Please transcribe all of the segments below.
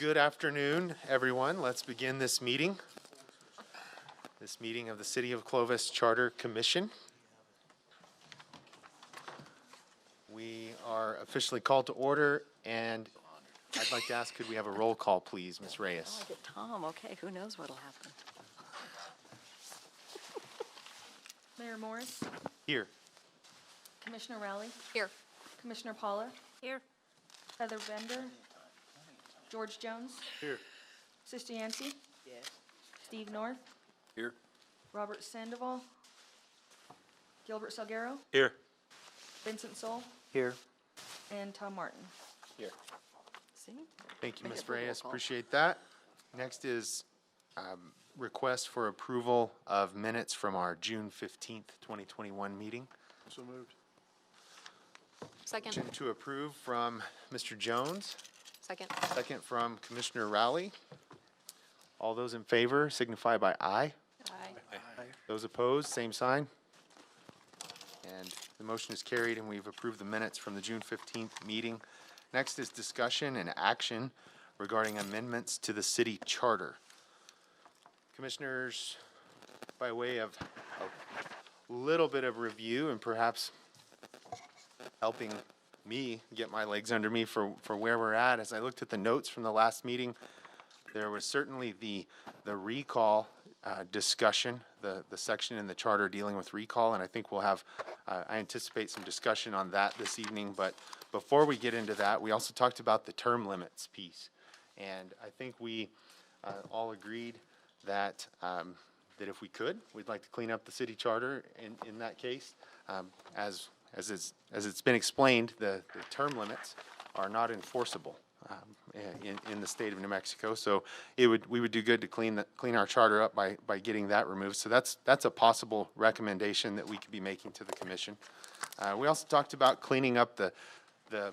Good afternoon, everyone. Let's begin this meeting. This meeting of the City of Clovis Charter Commission. We are officially called to order, and I'd like to ask, could we have a roll call, please, Ms. Reyes? Oh, I get Tom. Okay, who knows what'll happen? Mayor Morris, Here. Commissioner Rowley, Here. Commissioner Paula, Here. Heather Bender, George Jones, Here. Sister Yancey. Yes. Steve North, Here. Robert Sandoval, Gilbert Salguero, Here. Vincent Soul, Here. and Tom Martin. Here. See? Thank you, Make Ms. it for a roll Reyes. call. Appreciate that. Next is request for approval of minutes from our June 15th, 2021 meeting. So moved. Second. Motion to approve from Mr. Jones, Second. second from Commissioner Rowley. All those in favor signify by aye. Aye. Those opposed, same sign. And the motion is carried, and we've approved the minutes from the June 15th meeting. Next is discussion and action regarding amendments to the city charter. Commissioners, by way of a little bit of review and perhaps helping me get my legs under me for where we're at, as I looked at the notes from the last meeting, there was certainly the recall discussion, the section in the charter dealing with recall, and I think we'll have, I anticipate some discussion on that this evening. But before we get into that, we also talked about the term limits piece. And I think we all agreed that that if we could, we'd like to clean up the city charter in that case. As it's been explained, the term limits are not enforceable in the state of New Mexico. So we would do good to clean our charter up by getting that removed. So that's a possible recommendation that we could be making to the commission. We also talked about cleaning up the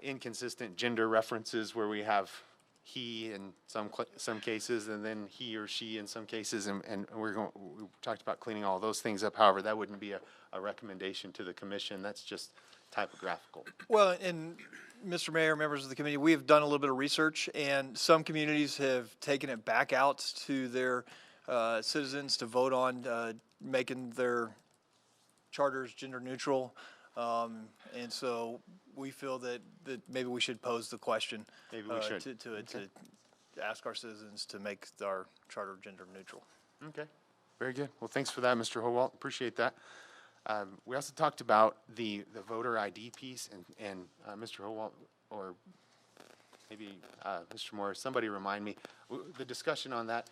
inconsistent gender references where we have he in some cases and then he or she in some cases, and we talked about cleaning all those things up. However, that wouldn't be a recommendation to the commission. That's just typographical. Well, and Mr. Mayor, members of the committee, we have done a little bit of research, and some communities have taken it back out to their citizens to vote on making their charters gender neutral. And so we feel that maybe we should pose the question. Maybe we should. To ask our citizens to make our charter gender neutral. Okay, very good. Well, thanks for that, Mr. Howalt. Appreciate that. We also talked about the voter ID piece, and Mr. Howalt, or maybe Mr. Morris, somebody remind me, the discussion on that,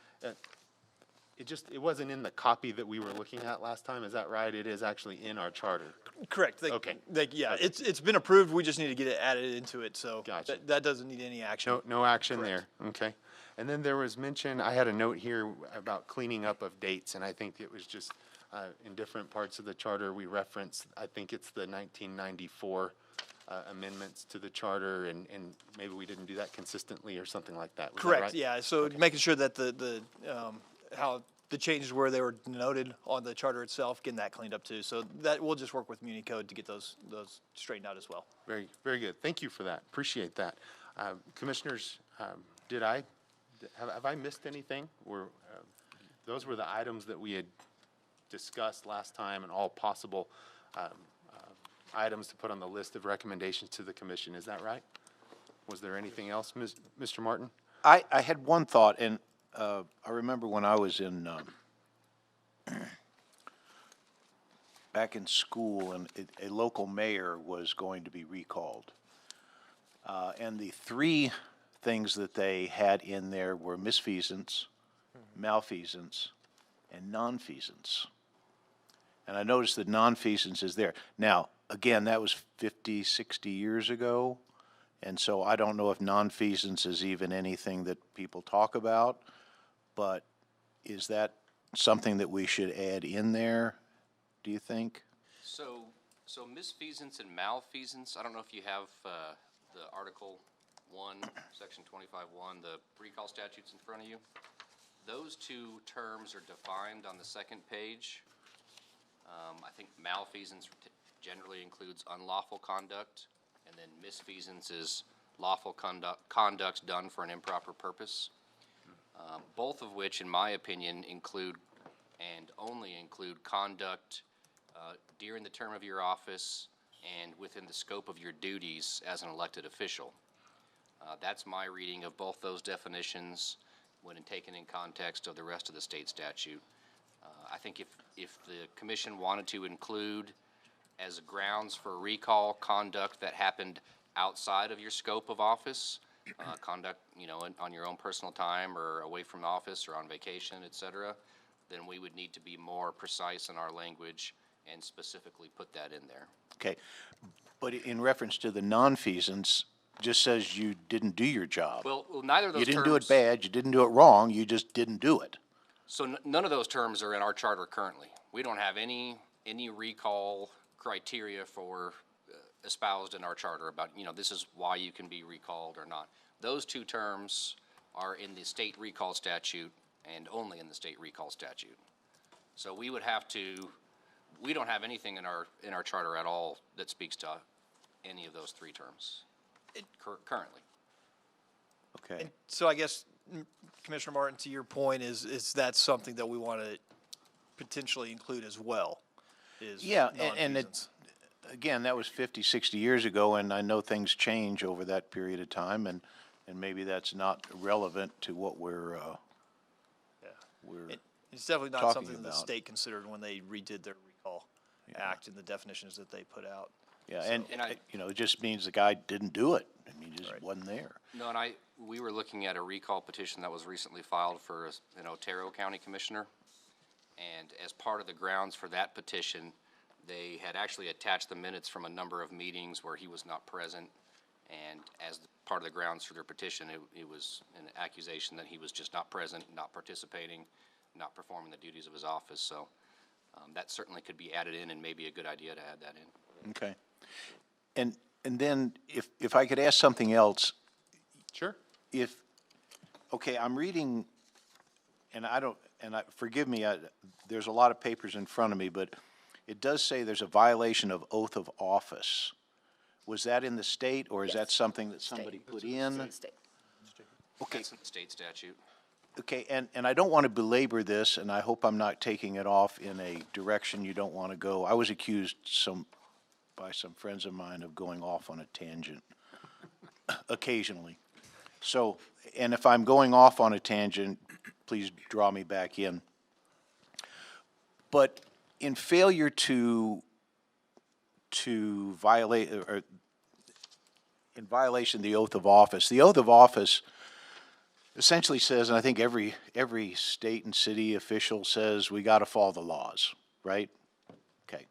it wasn't in the copy that we were looking at last time, is that right? It is actually in our charter. Correct. Okay. Yeah, it's been approved, we just need to get it added into it, so Gotcha. that doesn't need any action. No action Correct. there, okay. And then there was mention, I had a note here about cleaning up of dates, and I think it was just in different parts of the charter we referenced, I think it's the 1994 amendments to the charter, and maybe we didn't do that consistently or something like that. Was that Correct, right? yeah, so making sure that how the changes where they were noted on the charter itself, getting that cleaned up too. So that, we'll just work with Muni Code to get those straightened out as well. Very, very good. Thank you for that. Appreciate that. Commissioners, have I missed anything? Those were the items that we had discussed last time, and all possible items to put on the list of recommendations to the commission. Is that right? Was there anything else, Mr. Martin? I had one thought, and I remember when I was in back in school, and a local mayor was going to be recalled. And the three things that they had in there were misfeasance, malfeasance, and nonfeasance. And I noticed that nonfeasance is there. Now, again, that was 50, 60 years ago, and so I don't know if nonfeasance is even anything that people talk about, but is that something that we should add in there, do you think? So misfeasance and malfeasance, I don't know if you have the Article 1, Section 25.1, the recall statutes in front of you. Those two terms are defined on the second page. I think malfeasance generally includes unlawful conduct, and then misfeasance is lawful conducts done for an improper purpose, both of which, in my opinion, include and only include conduct during the term of your office and within the scope of your duties as an elected official. That's my reading of both those definitions when taken in context of the rest of the state statute. I think if the commission wanted to include as grounds for recall conduct that happened outside of your scope of office, conduct, on your own personal time or away from office or on vacation, et cetera, then we would need to be more precise in our language and specifically put that in there. Okay, but in reference to the nonfeasance, just says you didn't do your job. Well, neither of those You terms. didn't do it bad, you didn't do it wrong, you just didn't do it. So none of those terms are in our charter currently. We don't have any recall criteria for espoused in our charter about, this is why you can be recalled or not. Those two terms are in the state recall statute and only in the state recall statute. So we would have to, we don't have anything in our charter at all that speaks to any of those three terms currently. Okay, So I guess, Commissioner Martin, to your point, is that something that we want to potentially include as well? Is yeah, and nonfeasance? again, that was 50, 60 years ago, and I know things change over that period of time, and maybe that's not relevant to what we're It's definitely not talking something that the about. state considered when they redid their recall act and the definitions that they put out. Yeah, And it just means the guy didn't do it, I mean, he just Right. wasn't there. No, and we were looking at a recall petition that was recently filed for an Otero County Commissioner. And as part of the grounds for that petition, they had actually attached the minutes from a number of meetings where he was not present. And as part of the grounds for their petition, it was an accusation that he was just not present, not participating, not performing the duties of his office. So that certainly could be added in and maybe a good idea to add that in. Okay. And then if I could ask something else, Sure. okay, I'm reading, and forgive me, there's a lot of papers in front of me, but it does say there's a violation of oath of office. Was that in the state, or is that something that somebody put in? State. Okay, That's in the state statute. okay, and I don't want to belabor this, and I hope I'm not taking it off in a direction you don't want to go. I was accused by some friends of mine of going off on a tangent occasionally. So, and if I'm going off on a tangent, please draw me back in. But in failure to violate, or in violation of the oath of office essentially says, and I think every state and city official says, we got to follow the laws, right? Okay.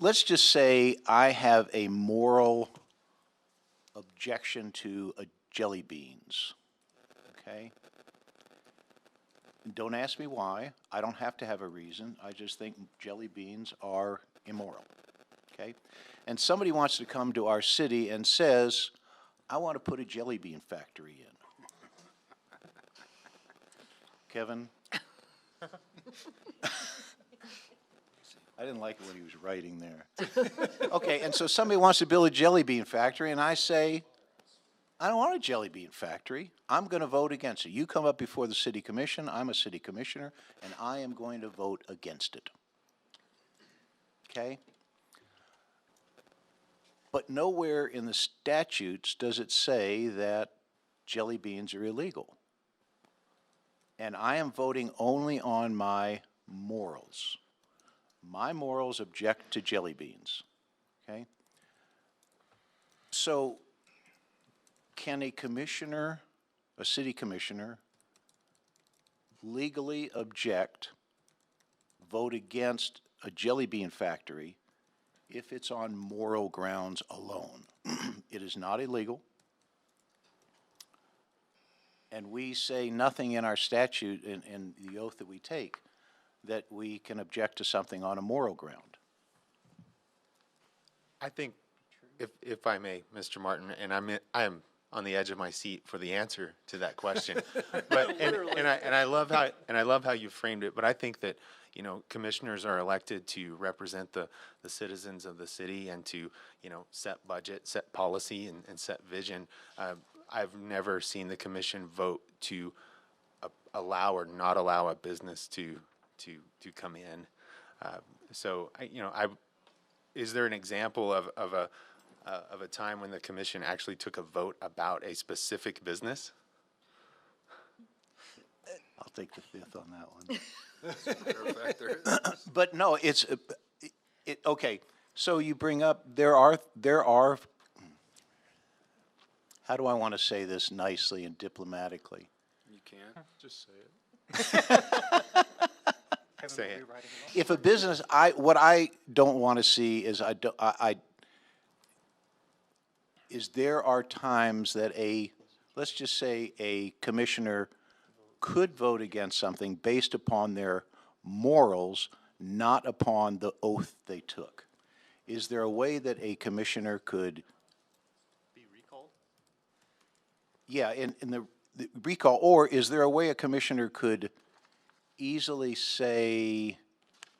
Let's just say I have a moral objection to jelly beans, okay? Don't ask me why. I don't have to have a reason. I just think jelly beans are immoral, okay? And somebody wants to come to our city and says, I want to put a jelly bean factory in. Kevin? I didn't like it when he was writing there. Okay, and so somebody wants to build a jelly bean factory, and I say, I don't want a jelly bean factory. I'm going to vote against it. You come up before the city commission, I'm a city commissioner, and I am going to vote against it. Okay? But nowhere in the statutes does it say that jelly beans are illegal. And I am voting only on my morals. My morals object to jelly beans, okay? So, can a commissioner, a city commissioner, legally object, vote against a jelly bean factory if it's on moral grounds alone? It is not illegal. And we say nothing in our statute, in the oath that we take, that we can object to something on a moral ground. I think, if I may, Mr. Martin, and I am on the edge of my seat for the answer to that question. But and I love how you framed it. But I think that, you know, commissioners are elected to represent the citizens of the city and to, you know, set budget, set policy, and set vision. I've never seen the commission vote to allow or not allow a business to come in. So is there an example of a time when the commission actually took a vote about a specific business? I'll take the fifth on that one. But no, okay, so you bring up, there are, how do I want to say this nicely and diplomatically? You can't, just say it. Say it. If a business, what I don't want to see is there are times that let's just say a commissioner could vote against something based upon their morals, not upon the oath they took. Is there a way that a commissioner could Be recalled? Yeah, in the recall, or is there a way a commissioner could easily say,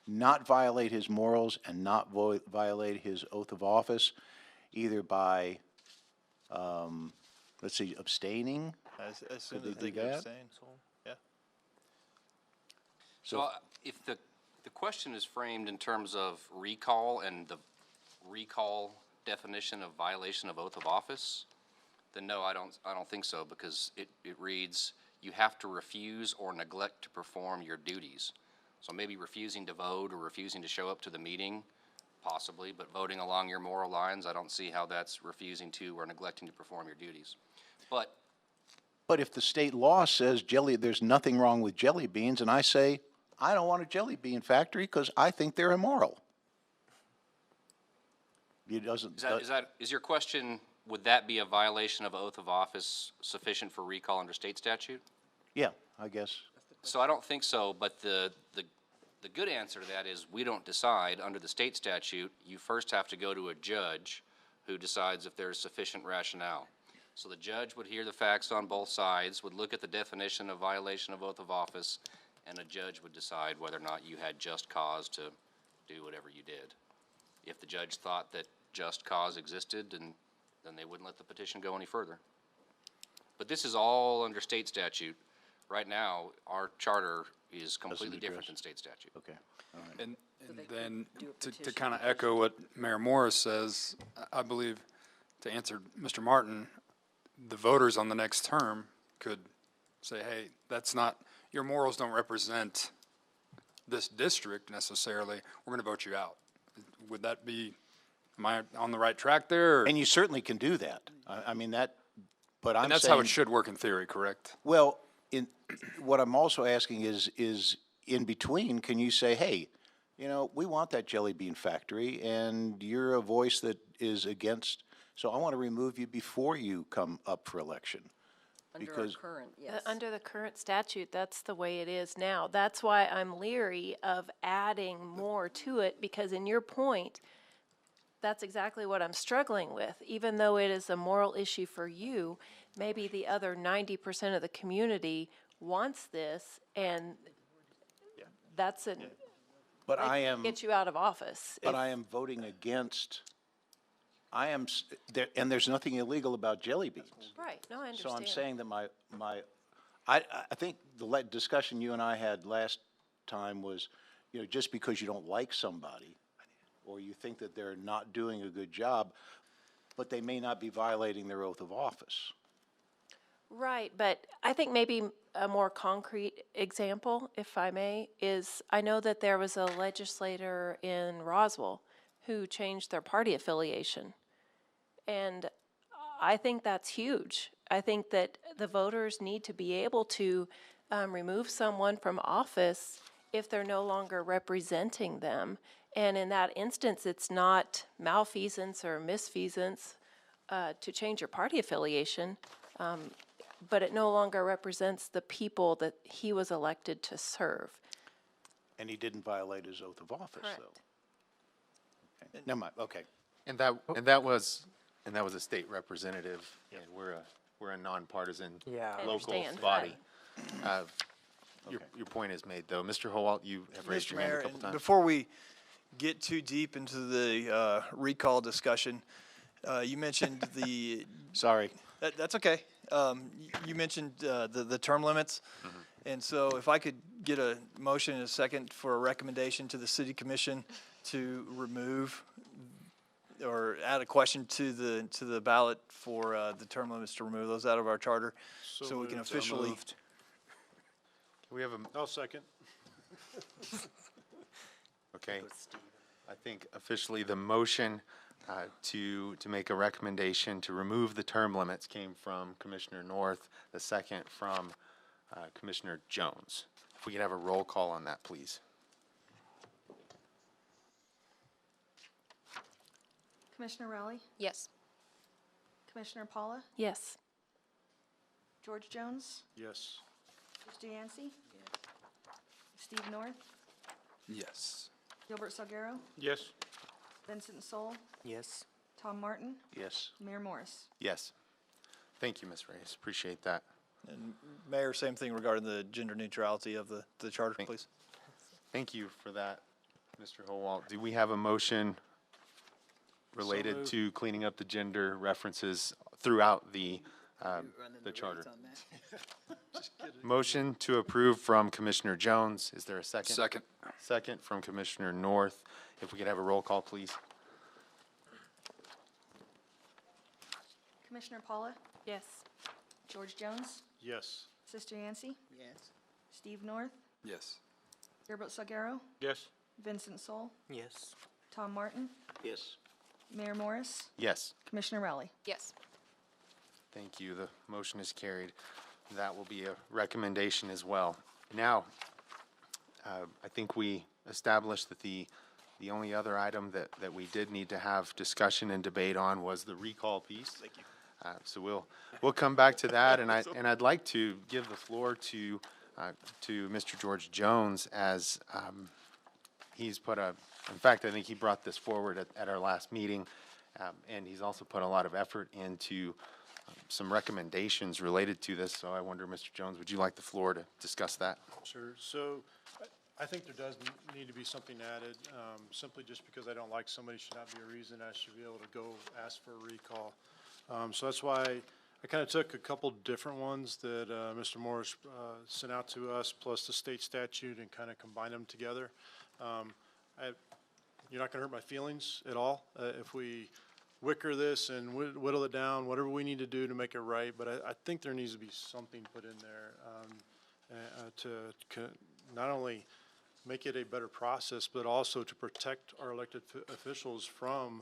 not violate his morals and not violate his oath of office, either by, let's see, abstaining? As soon Could as they they do get that? abstained, so, yeah. So if the question is framed in terms of recall and the recall definition of violation of oath of office, then no, I don't think so, because it reads, you have to refuse or neglect to perform your duties. So maybe refusing to vote or refusing to show up to the meeting, possibly, but voting along your moral lines, I don't see how that's refusing to or neglecting to perform your duties. But if the state law says there's nothing wrong with jelly beans, and I say, I don't want a jelly bean factory because I think they're immoral. It doesn't. is your question, would that be a violation of oath of office sufficient for recall under state statute? Yeah, I guess. So I don't think so, but the good answer to that is we don't decide under the state statute. You first have to go to a judge who decides if there's sufficient rationale. So the judge would hear the facts on both sides, would look at the definition of violation of oath of office, and a judge would decide whether or not you had just cause to do whatever you did. If the judge thought that just cause existed, then they wouldn't let the petition go any further. But this is all under state statute. Right now, our charter is completely different than state statute. Okay. And then to kind of echo what Mayor Morris says, I believe, to answer Mr. Martin, the voters on the next term could say, hey, that's not, your morals don't represent this district necessarily, we're going to vote you out. Would that be, am I on the right track there? And you certainly can do that. I mean, but I'm saying. And that's how it should work in theory, correct? Well, what I'm also asking is in between, can you say, hey, you know, we want that jelly bean factory, and you're a voice that is against, so I want to remove you before you come up for election. Under our Because- current, yes. Under the current statute, that's the way it is now. That's why I'm leery of adding more to it, because in your point, that's exactly what I'm struggling with. Even though it is a moral issue for you, maybe the other 90% of the community wants this, and that's an, But I am, get you out of office. but I am voting against, and there's nothing illegal about jelly beans. Right, no, I So understand. I'm saying that I think the discussion you and I had last time was, you know, just because you don't like somebody, or you think that they're not doing a good job, but they may not be violating their oath of office. Right, but I think maybe a more concrete example, if I may, is I know that there was a legislator in Roswell who changed their party affiliation. And I think that's huge. I think that the voters need to be able to remove someone from office if they're no longer representing them. And in that instance, it's not malfeasance or misfeasance to change your party affiliation, but it no longer represents the people that he was elected to serve. And he didn't violate his oath of office, Correct. though. Okay. Never mind, okay. And that was And that was a state representative, and we're a nonpartisan Yeah. I local understand. body. Your point is made, though. Mr. Howalt, you have raised Mr. your hand a Mayor, couple and times. before we get too deep into the recall discussion, you mentioned the, Sorry. that's okay. You mentioned the term limits. And so if I could get a motion and a second for a recommendation to the city commission to remove or add a question to the ballot for the term limits, to remove those out of our charter, so we can officially. We have a, I'll second. okay. I think officially the motion to make a recommendation to remove the term limits came from Commissioner North, the second from Commissioner Jones. If we could have a roll call on that, please. Commissioner Rowley, Yes. Commissioner Paula, Yes. George Jones, Yes. Sister Yancy, Steve North, Yes. Gilbert Salguero, Yes. Vincent Soul, Yes. Tom Martin, Yes. Mayor Morris. Yes. Thank you, Ms. Reyes. Appreciate that. And Mayor, same thing regarding the gender neutrality of the charter, please. Thank you for that, Mr. Howalt. Do we have a motion related moved. to cleaning up the gender references throughout the charter? Motion to approve from Commissioner Jones. Is there a second? Second. Second from Commissioner North. If we could have a roll call, please. Commissioner Paula, Yes. George Jones, Yes. Sister Yancy. Yes. Steve North, Yes. Gilbert Salguero, Yes. Vincent Soul, Yes. Tom Martin, Yes. Mayor Morris, Yes. Commissioner Rowley. Yes. Thank you. The motion is carried. That will be a recommendation as well. Now, I think we established that the only other item that we did need to have discussion and debate on was the recall piece. Thank you. So we'll come back to that, and I'd like to give the floor to Mr. George Jones as he's put in fact, I think he brought this forward at our last meeting, and he's also put a lot of effort into some recommendations related to this. So I wonder, Mr. Jones, would you like the floor to discuss that? Sure. So I think there does need to be something added. Simply just because I don't like somebody should not be a reason I should be able to go ask for a recall. So that's why I kind of took a couple different ones that Mr. Morris sent out to us, plus the state statute, and kind of combined them together. You're not going to hurt my feelings at all if we wicker this and whittle it down, whatever we need to do to make it right. But I think there needs to be something put in there to not only make it a better process, but also to protect our elected officials from,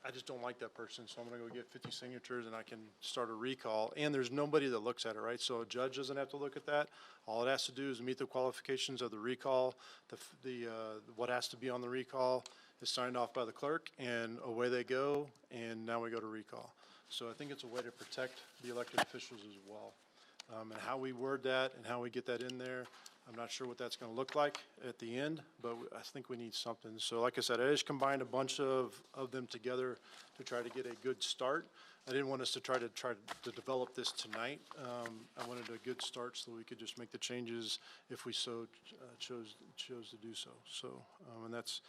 I just don't like that person, so I'm gonna go get 50 signatures and I can start a recall. And there's nobody that looks at it, right? So a judge doesn't have to look at that. All it has to do is meet the qualifications of the recall. What has to be on the recall is signed off by the clerk, and away they go, and now we go to recall. So I think it's a way to protect the elected officials as well. And how we word that and how we get that in there, I'm not sure what that's gonna look like at the end, but I think we need something. So like I said, I just combined a bunch of them together to try to get a good start. I didn't want us to try to develop this tonight. I wanted a good start so we could just make the changes if we so chose to do so. So, and that's,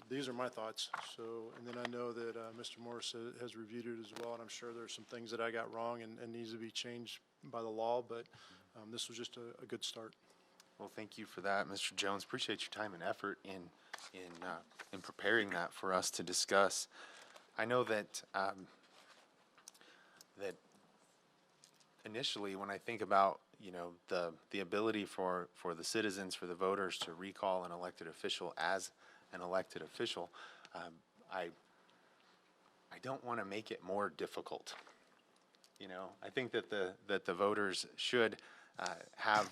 these are my thoughts. So, and then I know that Mr. Morris has reviewed it as well, and I'm sure there's some things that I got wrong and needs to be changed by the law, but this was just a good start. Well, thank you for that, Mr. Jones. Appreciate your time and effort in preparing that for us to discuss. I know that that initially, when I think about the ability for the citizens, for the voters to recall an elected official as an elected official, I don't want to make it more difficult. I think that the voters should have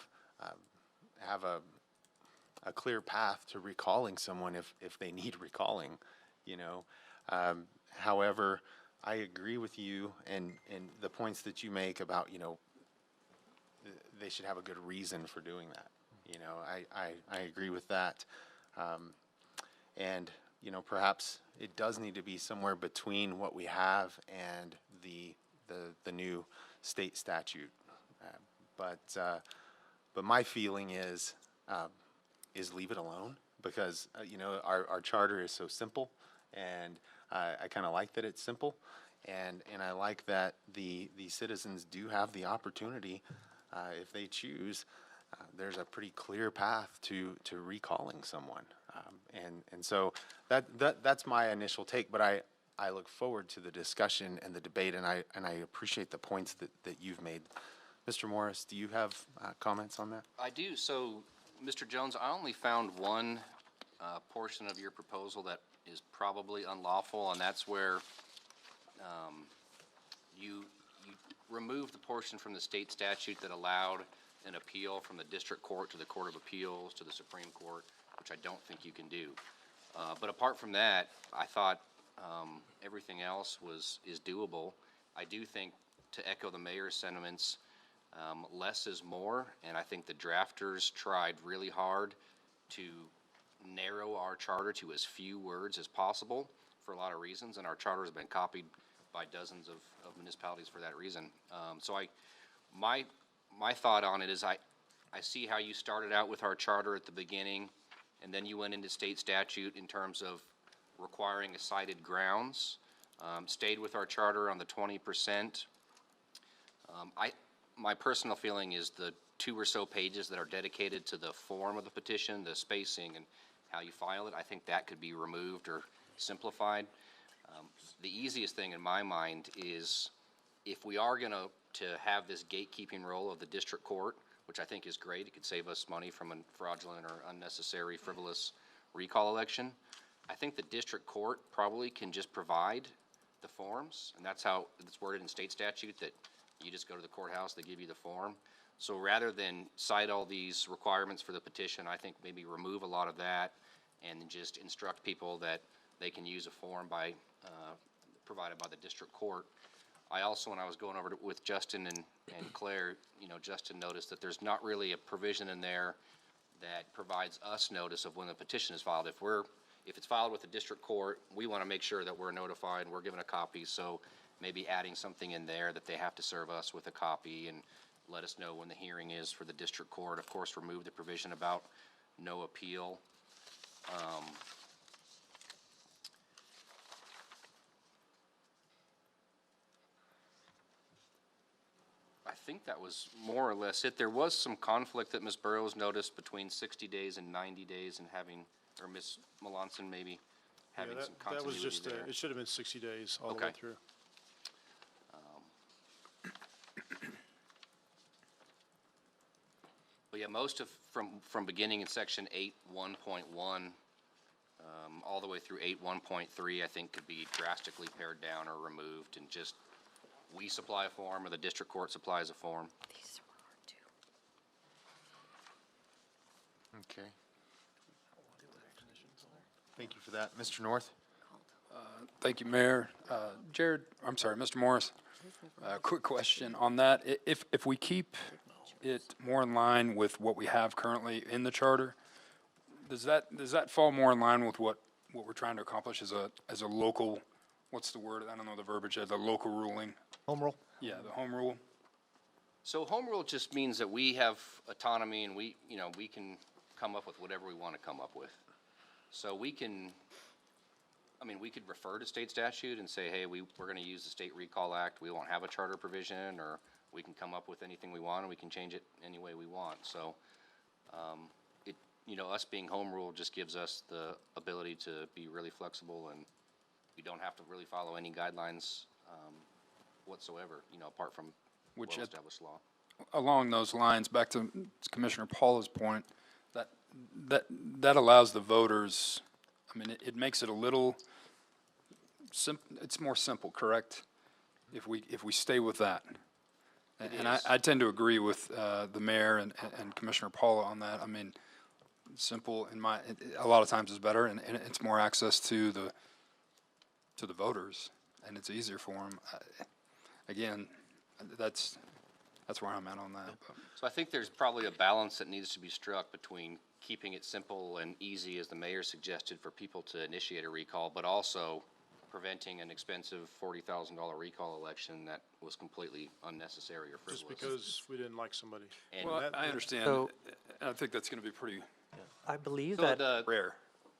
a clear path to recalling someone if they need recalling. However, I agree with you and the points that you make about they should have a good reason for doing that. I agree with that. And you know, perhaps it does need to be somewhere between what we have and the new state statute. But my feeling is leave it alone, because, you know, our charter is so simple, and I kind of like that it's simple, and I like that the citizens do have the opportunity, if they choose, there's a pretty clear path to recalling someone. And so that's my initial take, but I look forward to the discussion and the debate, and I appreciate the points that you've made. Mr. Morris, do you have comments on that? I do. So, Mr. Jones, I only found one portion of your proposal that is probably unlawful, and that's where you removed the portion from the state statute that allowed an appeal from the district court to the Court of Appeals to the Supreme Court, which I don't think you can do. But apart from that, I thought everything else is doable. I do think, to echo the mayor's sentiments, less is more, and I think the drafters tried really hard to narrow our charter to as few words as possible for a lot of reasons, and our charter has been copied by dozens of municipalities for that reason. So my thought on it is I see how you started out with our charter at the beginning, and then you went into state statute in terms of requiring a cited grounds, stayed with our charter on the 20%. My personal feeling is the 2 or so pages that are dedicated to the form of the petition, the spacing and how you file it, I think that could be removed or simplified. The easiest thing in my mind is, if we are going to have this gatekeeping role of the district court, which I think is great, it could save us money from a fraudulent or unnecessary frivolous recall election, I think the district court probably can just provide the forms, and that's how it's worded in state statute, that you just go to the courthouse, they give you the form. So rather than cite all these requirements for the petition, I think maybe remove a lot of that and just instruct people that they can use a form provided by the district court. I also, when I was going over with Justin and Claire, you know, Justin noticed that there's not really a provision in there that provides us notice of when the petition is filed. If it's filed with the district court, we want to make sure that we're notified and we're given a copy. So maybe adding something in there that they have to serve us with a copy and let us know when the hearing is for the district court. Of course, remove the provision about no appeal. I think that was more or less it. There was some conflict that Ms. Burrows noticed between 60 days and 90 days, and or Ms. Melanson maybe having some That was continuity just, there. it should have been 60 days all the way Okay. through. But yeah, most of, from beginning in section 8.1.1, all the way through 8.1.3, I think could be drastically pared down or removed, and just, we supply a form or the district court supplies a form. These were hard too. Okay. Thank you for that. Mr. North? Thank you, Mayor. Mr. Morris, quick question on that. If we keep it more in line with what we have currently in the charter, does that fall more in line with what we're trying to accomplish as a local, what's the word? I don't know the verbiage, as a local ruling? Home rule? Yeah, the home rule. So home rule just means that we have autonomy, and we can come up with whatever we want to come up with. So we could refer to state statute and say, hey, we're going to use the State Recall Act. We won't have a charter provision, or we can come up with anything we want, and we can change it any way we want. So, us being home rule just gives us the ability to be really flexible, and we don't have to really follow any guidelines whatsoever, apart from well-established law. Along those lines, back to Commissioner Paula's point, that allows the voters, it makes it a little it's more simple, correct? If we stay with that. And I tend to agree with the mayor and Commissioner Paula on that. Simple a lot of times is better, and it's more access to the voters, and it's easier for them. Again, that's where I'm at on that. So I think there's probably a balance that needs to be struck between keeping it simple and easy, as the mayor suggested, for people to initiate a recall, but also preventing an expensive $40,000 recall election that was completely unnecessary or frivolous. Just because we didn't like somebody. And Well, that- I understand. So- I think that's going to be pretty I believe so that rare.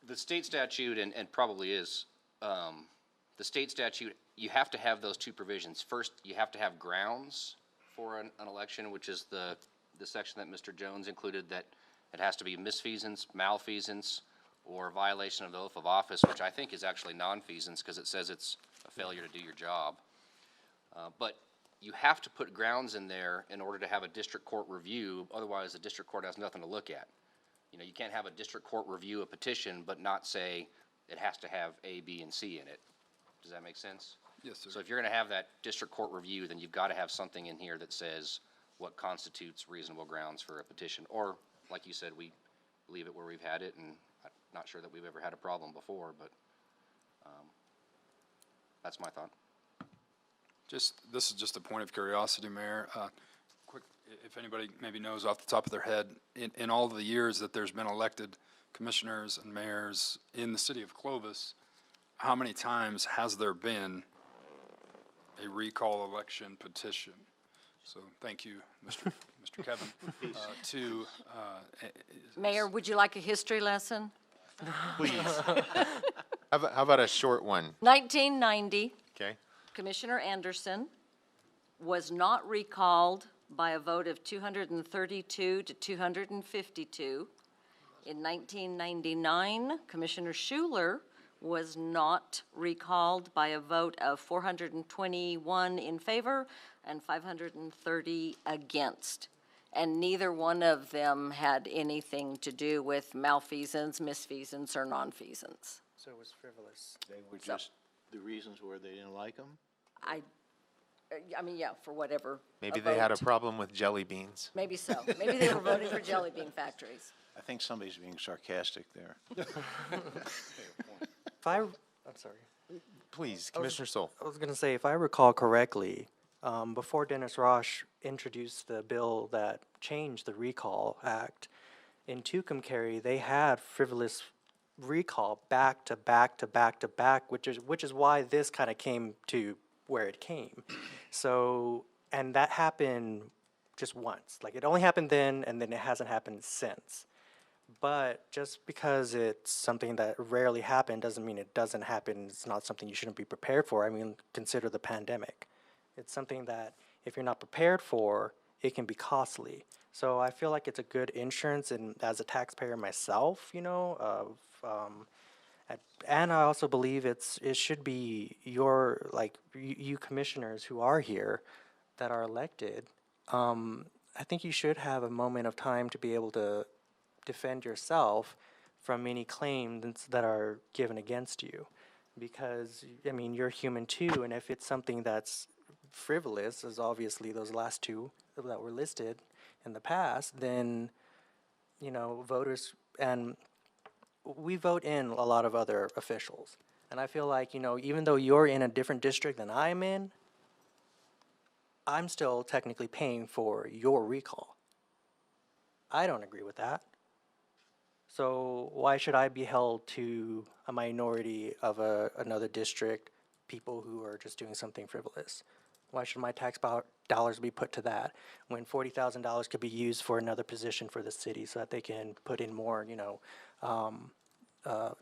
the state statute, and probably is, the state statute, you have to have those two provisions. First, you have to have grounds for an election, which is the section that Mr. Jones included, that it has to be misfeasance, malfeasance, or violation of the oath of office, which I think is actually nonfeasance, because it says it's a failure to do your job. But you have to put grounds in there in order to have a district court review, otherwise the district court has nothing to look at. You know, you can't have a district court review a petition, but not say it has to have A, B, and C in it. Does that make sense? Yes, sir. So if you're gonna have that district court review, then you've gotta have something in here that says what constitutes reasonable grounds for a petition. Or, like you said, we leave it where we've had it, and I'm not sure that we've ever had a problem before, but, that's my thought. This is just a point of curiosity, Mayor. Quick, if anybody maybe knows off the top of their head, in all the years that there's been elected commissioners and mayors in the city of Clovis, how many times has there been a recall election petition? So thank you, Mr. Kevin. Mayor, would you like a history lesson? Please. How about a short one? 1990, Okay. Commissioner Anderson was not recalled by a vote of 232 to 252. In 1999, Commissioner Schuler was not recalled by a vote of 421 in favor and 530 against. And neither one of them had anything to do with malfeasance, misfeasance, or nonfeasance. so it was frivolous. They were just, the reasons were they didn't like them? I mean, yeah, for whatever. Maybe they had a vote. problem with jelly beans. Maybe so. Maybe they were voting for jelly bean factories. I think somebody's being sarcastic there. I'm sorry. Please, Commissioner Sol. I was going to say, if I recall correctly, before Dennis Rosh introduced the bill that changed the Recall Act, in Tucumcari, they had frivolous recall back to back to back to back, which is why this kind of came to where it came. So, and that happened just once. Like, it only happened then, and then it hasn't happened since. But just because it's something that rarely happened doesn't mean it doesn't happen. It's not something you shouldn't be prepared for. I mean, consider the pandemic. It's something that if you're not prepared for, it can be costly. So I feel like it's a good insurance, and as a taxpayer myself, and I also believe it should be you commissioners who are here that are elected. I think you should have a moment of time to be able to defend yourself from any claims that are given against you, because I mean you're human too, and if it's something that's frivolous, as obviously those last two that were listed in the past, then voters, and we vote in a lot of other officials, and I feel like even though you're in a different district than I'm in, I'm still technically paying for your recall. I don't agree with that. So why should I be held to a minority of another district, people who are just doing something frivolous? Why should my tax dollars be put to that when $40,000 could be used for another position for the city so that they can put in more,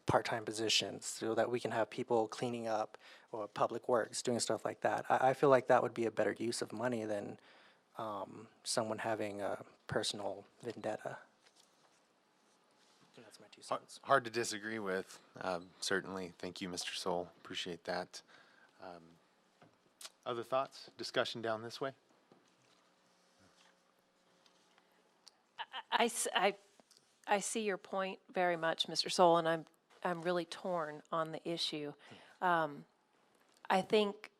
part-time positions so that we can have people cleaning up or public works, doing stuff like that? I feel like that would be a better use of money than someone having a personal vendetta. That's my 2 cents. Hard to disagree with, certainly. Thank you, Mr. Sol. Appreciate that. Other thoughts? Discussion down this way? I see your point very much, Mr. Sol, and I'm really torn on the issue. I think,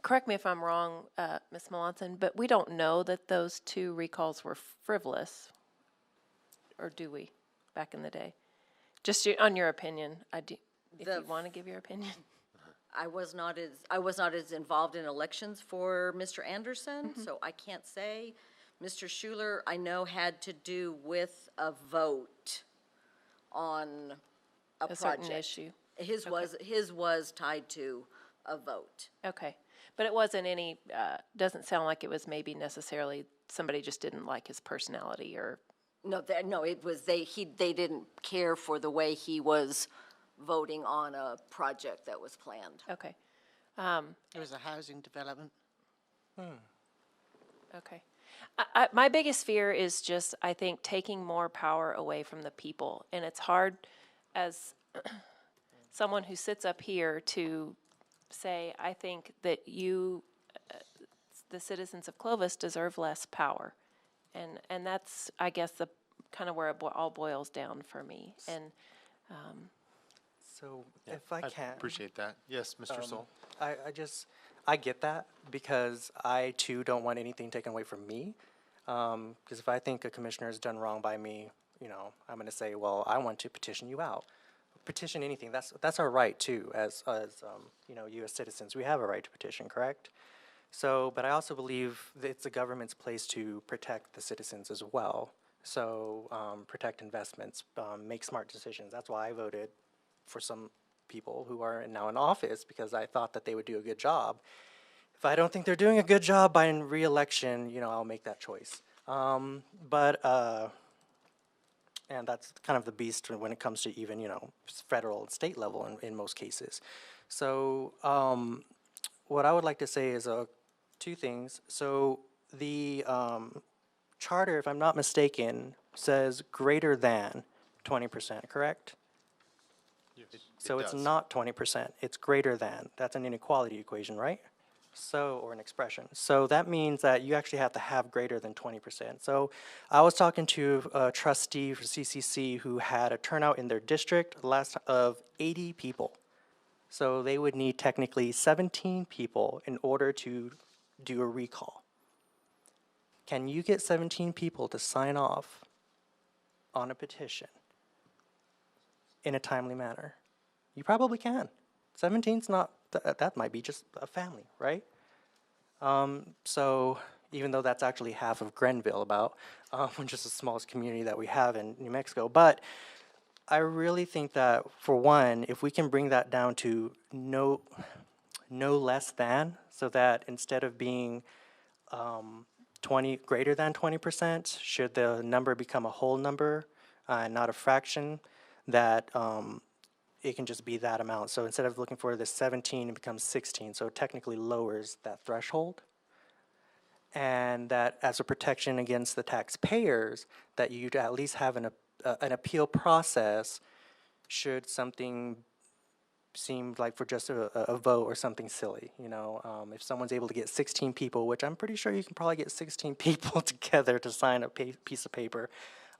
correct me if I'm wrong, Ms. Melanson, but we don't know that those two recalls were frivolous, or do we, back in the day? Just on your opinion, if you want to give your opinion. I was not as involved in elections for Mr. Anderson, so I can't say. Mr. Schuler, I know, had to do with a vote on a A certain project. issue. His was tied to a vote. Okay. But it wasn't any, doesn't sound like it was maybe necessarily somebody just didn't like his personality or, No, it was, they didn't care for the way he was voting on a project that was planned. okay. It was a housing development. Okay. My biggest fear is just, I think, taking more power away from the people. And it's hard as someone who sits up here to say, I think that you, the citizens of Clovis, deserve less power. And that's, I guess, the kind of where it all boils down for me. And So if I can. Appreciate that. Yes, Mr. Soul. I get that because I too don't want anything taken away from me. Because if I think a commissioner has done wrong by me, I'm going to say, well, I want to petition you out. Petition anything. That's our right too, as U.S. citizens. We have a right to petition, correct? So, but I also believe that it's the government's place to protect the citizens as well. So, protect investments, make smart decisions. That's why I voted for some people who are now in office, because I thought that they would do a good job. If I don't think they're doing a good job by re-election, I'll make that choice. And that's kind of the beast when it comes to even, federal and state level in most cases. So what I would like to say is two things. So the charter, if I'm not mistaken, says greater than 20%, correct? So it's does. not 20%, it's greater than. That's an inequality equation, right? So, or an expression. So that means that you actually have to have greater than 20%. So I was talking to a trustee for CCC who had a turnout in their district of 80 people. So they would need technically 17 people in order to do a recall. Can you get 17 people to sign off on a petition in a timely manner? You probably can. 17's not, that might be just a family, right? So even though that's actually half of Grenville which is the smallest community that we have in New Mexico. But I really think that, for one, if we can bring that down to no less than, so that instead of being greater than 20%, should the number become a whole number, not a fraction, that it can just be that amount. So instead of looking for the 17, it becomes 16. So it technically lowers that threshold. And that as a protection against the taxpayers, that you'd at least have an appeal process should something seem like for just a vote or something silly. If someone's able to get 16 people, which I'm pretty sure you can probably get 16 people together to sign a piece of paper,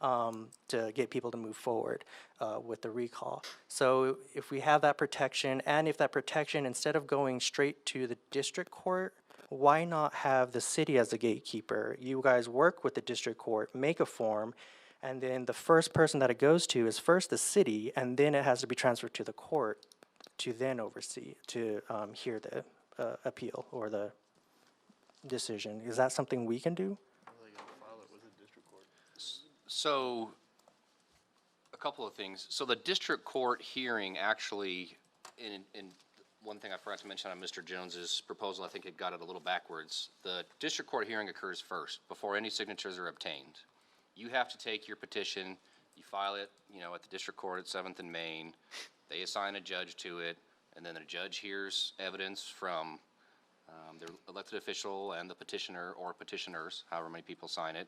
to get people to move forward with the recall. So if we have that protection, and if that protection, instead of going straight to the district court, why not have the city as the gatekeeper? You guys work with the district court, make a form, and then the first person that it goes to is first the city, and then it has to be transferred to the court to then oversee, to hear the appeal or the decision. Is that something we can do? So, a couple of things. So the district court hearing actually, in one thing I forgot to mention on Mr. Jones's proposal, I think it got it a little backwards. The district court hearing occurs first, before any signatures are obtained. You have to take your petition, you file it, at the district court at 7th and Main. They assign a judge to it, and then the judge hears evidence from their elected official and the petitioner or petitioners, however many people sign it.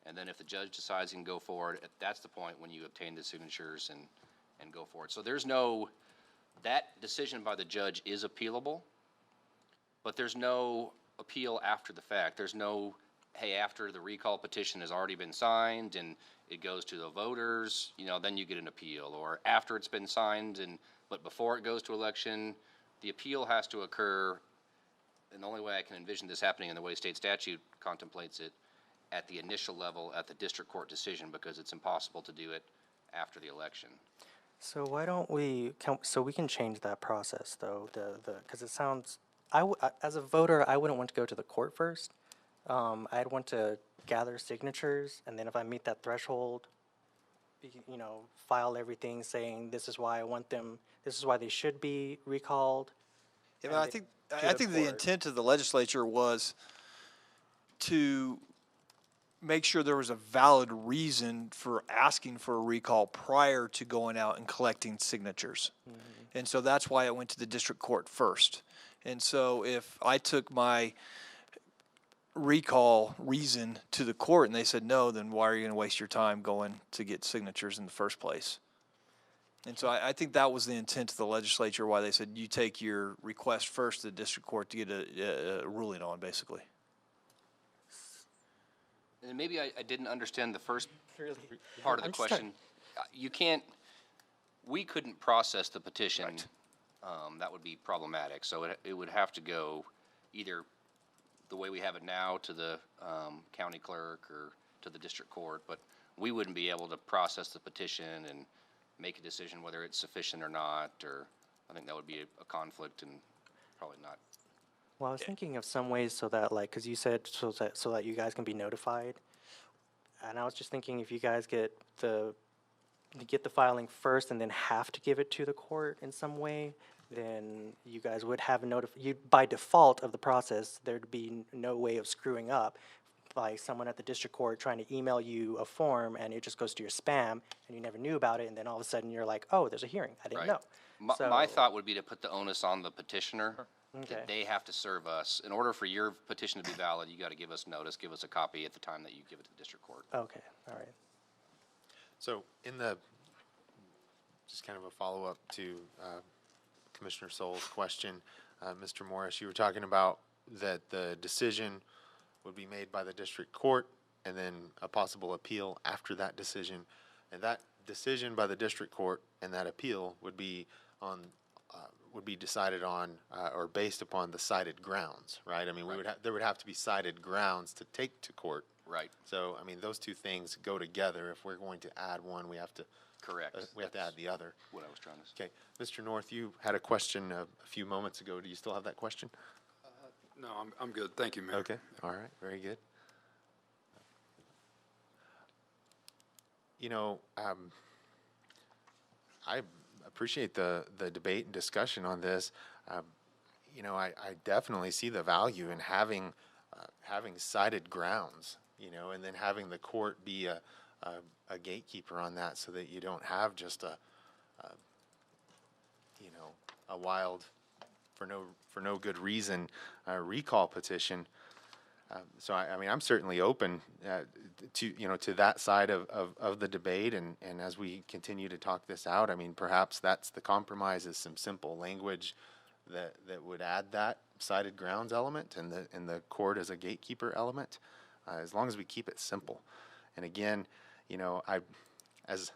And then if the judge decides he can go forward, that's the point when you obtain the signatures and go forward. So that decision by the judge is appealable, but there's no appeal after the fact. There's no, hey, after the recall petition has already been signed and it goes to the voters, then you get an appeal. Or after it's been signed, but before it goes to election, the appeal has to occur, and the only way I can envision this happening in the way state statute contemplates it, at the initial level at the district court decision, because it's impossible to do it after the election. So why don't we can change that process though, because it sounds, as a voter, I wouldn't want to go to the court first. I'd want to gather signatures, and then if I meet that threshold, file everything saying this is why I want them, this is why they should be recalled. Yeah, and but I then think, to I the think the court. intent of the legislature was to make sure there was a valid reason for asking for a recall prior to going out and collecting signatures. And so that's why it went to the district court first. And so if I took my recall reason to the court and they said no, then why are you gonna waste your time going to get signatures in the first place? And so I think that was the intent of the legislature, why they said you take your request first to the district court to get a ruling on, basically. And maybe I didn't understand the first part of the question. You can't, we couldn't process the petition. That would be problematic. So it would have to go either the way we have it now to the county clerk or to the district court, but we wouldn't be able to process the petition and make a decision whether it's sufficient or not, or I think that would be a conflict and probably not. Well, I was thinking of some ways so that, like, because you said so that you guys can be notified, and I was just thinking if you guys get the filing first and then have to give it to the court in some way, then you guys would have you by default of the process, there'd be no way of screwing up, like someone at the district court trying to email you a form and it just goes to your spam and you never knew about it, and then all of a sudden you're like, oh, there's a hearing, I didn't know. My thought would be to put the onus on the petitioner. Okay. That they have to serve us. In order for your petition to be valid, you got to give us notice, give us a copy at the time that you give it to the district court. Okay, all right. So just kind of a follow-up to Commissioner Sol's question, Mr. Morris, you were talking about that the decision would be made by the district court and then a possible appeal after that decision. And that decision by the district court and that appeal would be decided on or based upon the cited grounds, right? I mean, there would have to be cited grounds to take to court. Right. So, I mean, those two things go together. If we're going to add one, we have to. Correct. We have to add the other. What I was trying to say. Okay. Mr. North, you had a question a few moments ago. Do you still have that question? No, I'm good. Thank you, Mayor. Okay. All right. Very good. I appreciate the debate and discussion on this. I definitely see the value in having cited grounds, and then having the court be a gatekeeper on that, so that you don't have just a wild, for no good reason, recall petition. So I'm certainly open to that side of the debate, and as we continue to talk this out, perhaps that's the compromise, is some simple language that would add that cited grounds element and the court as a gatekeeper element, as long as we keep it simple. And again, as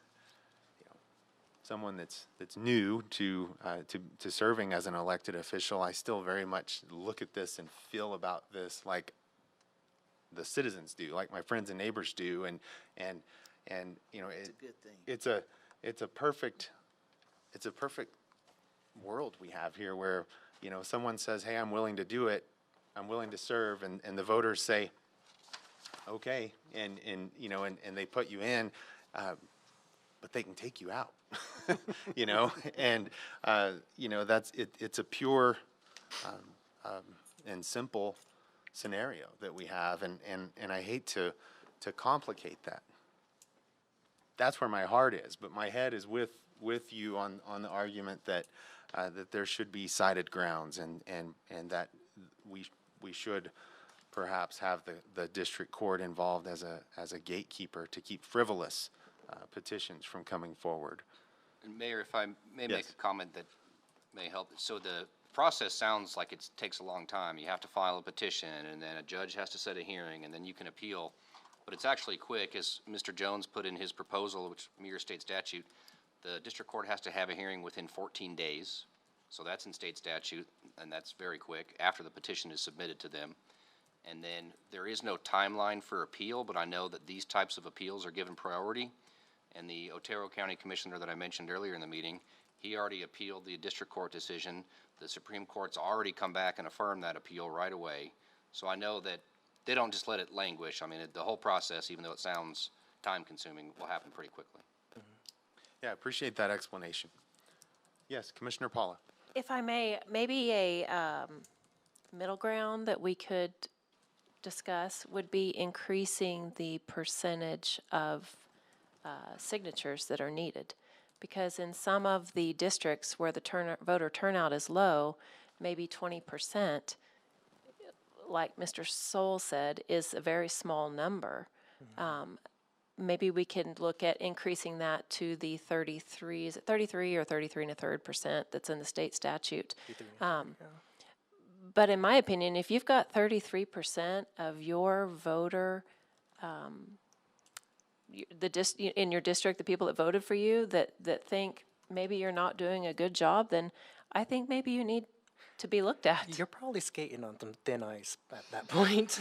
someone that's new to serving as an elected official, I still very much look at this and feel about this like the citizens do, like my friends and neighbors do, and it's a perfect world we have here, where someone says, hey, I'm willing to do it, I'm willing to serve, and the voters say okay, and they put you in, but they can take you out. And that's it. It's a pure and simple scenario that we have, and I hate to complicate that. That's where my heart is, but my head is with you on the argument that there should be cited grounds, and that we should perhaps have the district court involved as a gatekeeper to keep frivolous petitions from coming forward. And Mayor, if I may Yes. make a comment that may help. So the process sounds like it takes a long time. You have to file a petition, and then a judge has to set a hearing, and then you can appeal. But it's actually quick, as Mr. Jones put in his proposal, which mirrors state statute. The district court has to have a hearing within 14 days. So that's in state statute, and that's very quick, after the petition is submitted to them. And then there is no timeline for appeal, but I know that these types of appeals are given priority. And the Otero County Commissioner that I mentioned earlier in the meeting, he already appealed the district court decision. The Supreme Court's already come back and affirmed that appeal right away. So I know that they don't just let it languish. I mean, the whole process, even though it sounds time-consuming, will happen pretty quickly. Yeah, I appreciate that explanation. Yes, Commissioner Paula. If I may, maybe a middle ground that we could discuss would be increasing the percentage of signatures that are needed. Because in some of the districts where the voter turnout is low, maybe 20%, like Mr. Soul said, is a very small number. Maybe we can look at increasing that to the 33, is it 33 or 33 and a third % that's in the state statute? But in my opinion, if you've got 33% of your voter, in your district, the people that voted for you, that think maybe you're not doing a good job, then I think maybe you need to be looked at. You're probably skating on some thin ice at that point.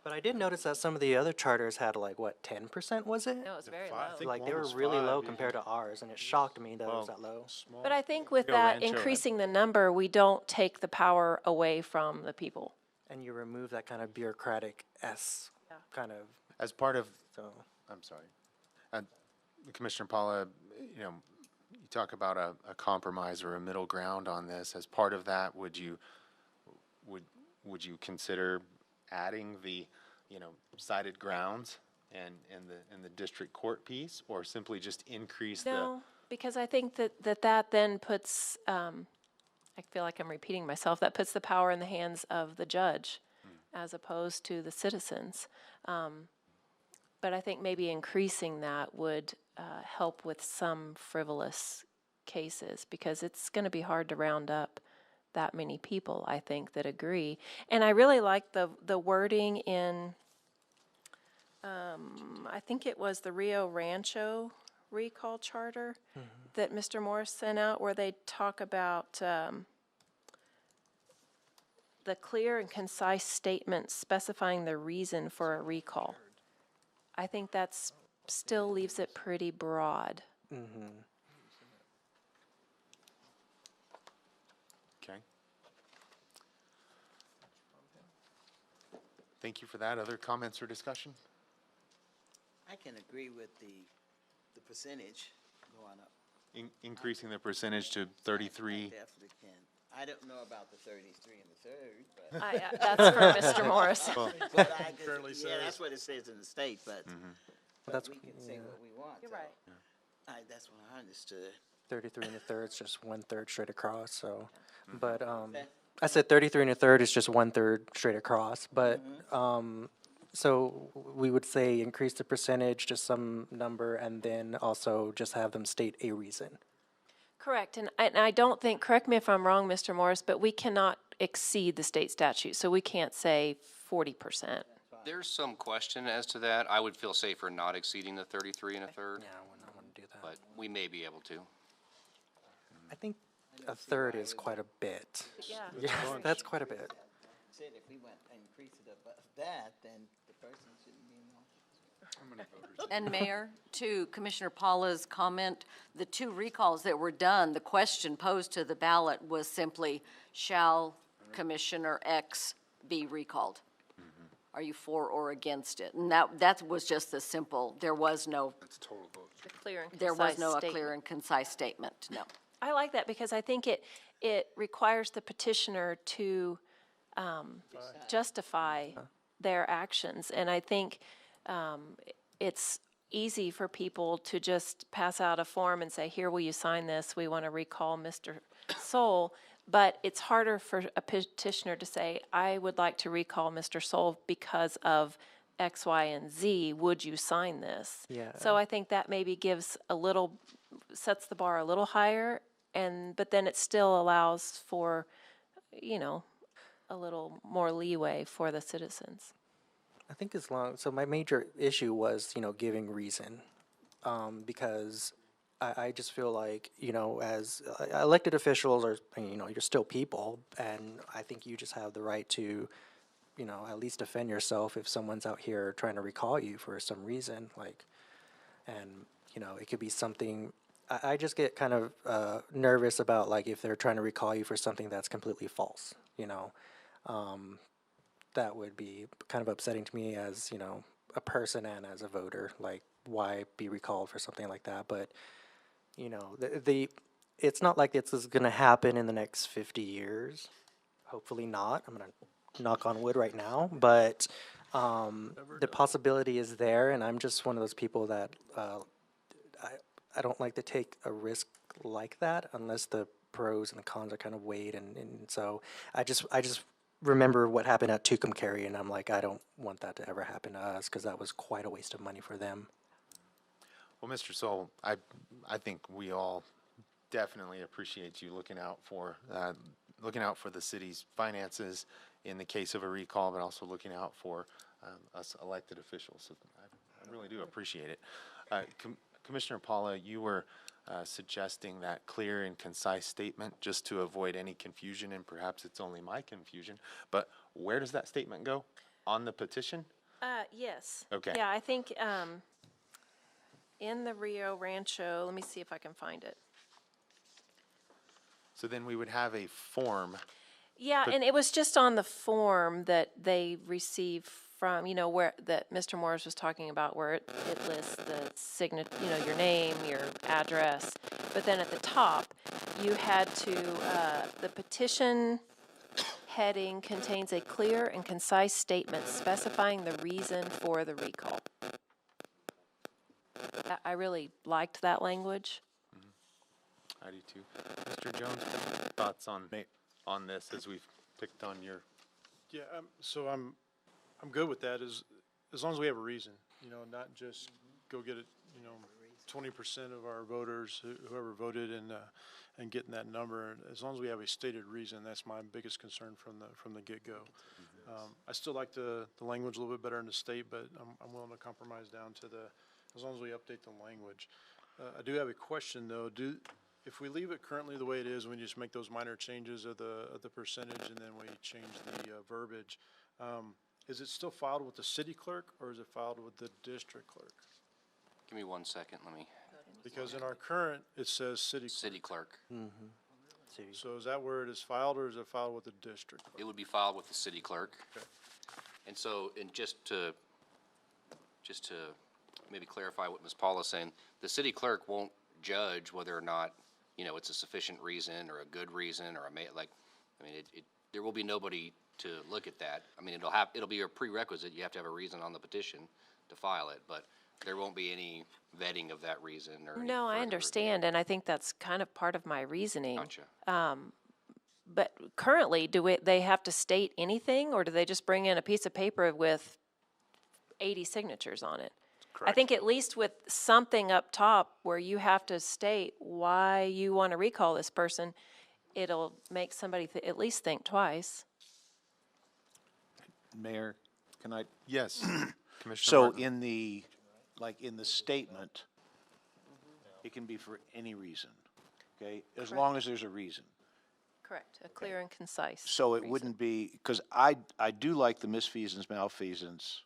But I did notice that some of the other charters had like, what, 10%, was it? No, it's very I low. think Like, they one were was really low 5, compared to ours, and it shocked me that it was that low. But I think with Rio that Rancho had- increasing the number, we don't take the power away from the people. And you remove that kind of bureaucratic kind of, As part of, so. I'm sorry, Commissioner Paula, you know, you talk about a compromise or a middle ground on this. As part of that, would you consider adding the, you know, cited grounds and the district court piece, or simply just increase No, because I think that then puts, I feel like I'm repeating myself, that puts the power in the hands of the judge as opposed to the citizens. But I think maybe increasing that would help with some frivolous cases, because it's going to be hard to round up that many people, I think, that agree. And I really like the wording in, I think it was the Rio Rancho recall charter that Mr. Morris sent out, where they talk about the clear and concise statement specifying the reason for a recall. I think that's still leaves it pretty broad. Okay. Thank you for that. Other comments or discussion? I can agree with the percentage going up. Increasing the percentage to 33. I definitely can. I don't know about the 33 and the third, but. That's for Mr. Morris. But I could, Currently yeah, says. that's what it says in the state, but That's, we can say what we want. You're so. right. That's what I understood. 33 and a third is just 1/3 straight across, so. But, Okay. I said 33 and a third is just 1/3 straight across, but, so we would say increase the percentage to some number and then also just have them state a reason. Correct, and I don't think, correct me if I'm wrong, Mr. Morris, but we cannot exceed the state statute, so we can't say 40%. There's some question as to that. I would feel safer not exceeding the 33 and a third, Yeah, I wouldn't do that. but we may be able to. I think a third is quite a bit. Yeah. Yeah, that's quite a bit. Said if we went and increased it above that, then the person shouldn't be involved. And Mayor, to Commissioner Paula's comment, the 2 recalls that were done, the question posed to the ballot was simply, shall Commissioner X be recalled? Are you for or against it? And that was just the simple, there was no, It's a total vote. The clear and concise there was no a statement. clear and concise statement, no. I like that because I think it requires the petitioner to justify their actions. And I think it's easy for people to just pass out a form and say, here, will you sign this? We want to recall Mr. Soul. But it's harder for a petitioner to say, I would like to recall Mr. Soul because of X, Y, and Z. Would you sign this? Yeah. So I think that maybe sets the bar a little higher, but then it still allows for, a little more leeway for the citizens. I think so my major issue was, giving reason, because I just feel like, as elected officials you're still people, and I think you just have the right to, at least defend yourself if someone's out here trying to recall you for some reason, and, it could be something, I just get kind of nervous about, if they're trying to recall you for something that's completely false, that would be kind of upsetting to me as, you know, a person and as a voter. Like, why be recalled for something like that? But, you know, it's not like this is going to happen in the next 50 years. Hopefully not. I'm going to knock on wood right now. But the possibility is there, and I'm just one of those people that I don't like to take a risk like that unless the pros and the cons are kind of weighed. And so I just remember what happened at Tucumcari, and I'm like, I don't want that to ever happen to us because that was quite a waste of money for them. Well, Mr. Soul, I think we all definitely appreciate you looking out for the city's finances in the case of a recall, but also looking out for us elected officials. So I really do appreciate it. Commissioner Paula, you were suggesting that clear and concise statement just to avoid any confusion, and perhaps it's only my confusion, but where does that statement go? On the petition? Yes. Okay. Yeah, I think in the Rio Rancho, let me see if I can find it. So then we would have a form. Yeah, and it was just on the form that they received from, you know, where that Mr. Morris was talking about, where it lists the signature, you know, your name, your address. But then at the top, you had to, the petition heading contains a clear and concise statement specifying the reason for the recall. I really liked that language. I do too. Mr. Jones, thoughts on this as we've picked on your. Yeah, so I'm good with that as long as we have a reason, you know, not just go get it, you know, 20% of our voters, whoever voted and getting that number. As long as we have a stated reason, that's my biggest concern from the get-go. I still like the language a little bit better in the state, but I'm willing to compromise down to as long as we update the language. I do have a question though. If we leave it currently the way it is, and we just make those minor changes of the percentage, and then we change the verbiage, is it still filed with the city clerk, or is it filed with the district clerk? Give me 1 second, let me, Because in our current, it says city clerk. city clerk. So is that where it is filed, or is it filed with the district clerk? It would be filed with the city clerk. Okay. And so, and just to maybe clarify what Ms. Paula's saying, the city clerk won't judge whether or not, you know, it's a sufficient reason or a good reason or there will be nobody to look at that. I mean, it'll be a prerequisite. You have to have a reason on the petition to file it, but there won't be any vetting of that reason or any No, I further understand, and I think that's kind of part of my reasoning. Gotcha. But currently, they have to state anything, or do they just bring in a piece of paper with 80 signatures on it? I think at least with something up top where you have to state why you want to recall this person, it'll make somebody at least think twice. Mayor, can I? Yes, Commissioner So Martin. in the statement, it can be for any reason, okay? As long as there's a reason. Correct, a clear and concise. So it reason. wouldn't be, because I do like the misfeasance, malfeasance,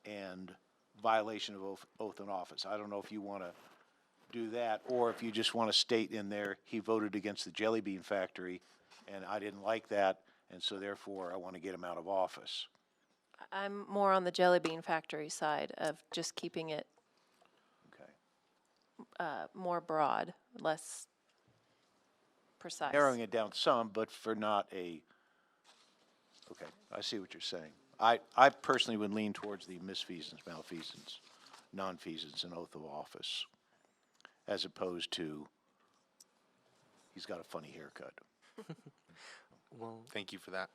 and violation of oath and office. I don't know if you want to do that, or if you just want to state in there, he voted against the jelly bean factory, and I didn't like that, and so therefore I want to get him out of office. I'm more on the jelly bean factory side of just keeping it Okay. more broad, less precise. Narrowing it down some, but for not a, okay, I see what you're saying. I personally would lean towards the misfeasance, malfeasance, nonfeasance, and oath of office, as opposed to, he's got a funny haircut. Well, Thank you for that.